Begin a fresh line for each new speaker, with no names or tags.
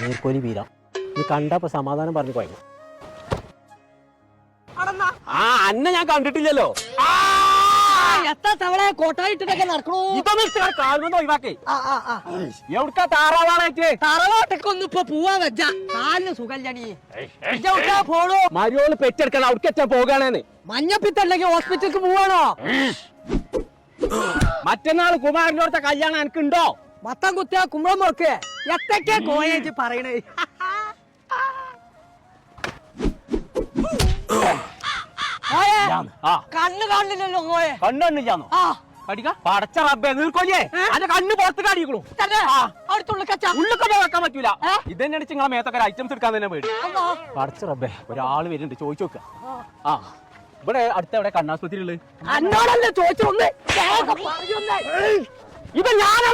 നീർക്കോലി വീരാം നീ കണ്ടപ്പോ സമാധാനം പറഞ്ഞു പോയി. ആ അന്നെ ഞാൻ കണ്ടിട്ടില്ലല്ലോ.
എത്ര തവണ കോട്ടായിട്ടൊക്കെ നടക്കണോ?
ഇതൊന്നും കാണുമെന്ന് ഒഴിവാക്കേ. എവിടുക്കാ താറാവാളേറ്റ്?
തറവാട്ടൊക്കെ ഒന്ന് ഇപ്പൊ പോവാ വെച്ച കാലിന് സുഖല്ലണി. പോണോ?
മരിയോള് പെറ്റെടുക്കണം, അവിടേക്കാ പോകാണേന്ന്.
മഞ്ഞപ്പിത്തല്ലെങ്കിൽ ഹോസ്പിറ്റലിക്ക് പോവാണോ?
മറ്റന്നാൾ കുമാരനോടത്തെ കല്യാണം എനിക്കുണ്ടോ?
മത്തം കുത്തിയ കുമ്പളം മുറക്ക് എത്തൊക്കെ കോയേജ് പറയണേ. കണ്ണ് കാണില്ലല്ലോ കോയെ.
കണ്ണില്ലാന്നോ? പടച്ച റബ്ബേ നീർക്കോലിയേ, അന്റെ കണ്ണ് പുറത്ത് കാണിക്കണു. ഉള്ളിക്കൊക്കെ വെക്കാൻ പറ്റൂല. ഇതന്നെയാണ് നിങ്ങളെ മേത്തൊക്കെ ഐറ്റംസ് എടുക്കാൻ തന്നെ പേടി. പടച്ച റബ്ബേ, ഒരാള് വരുന്നുണ്ട്, ചോദിച്ചു നോക്ക. ആ ഇവിടെ അടുത്ത എവിടെ കണ്ണാസ്പത്രി ഉള്ളത്?
എന്നോടല്ലേ ചോദിച്ചു?
ഇത് ഞാൻ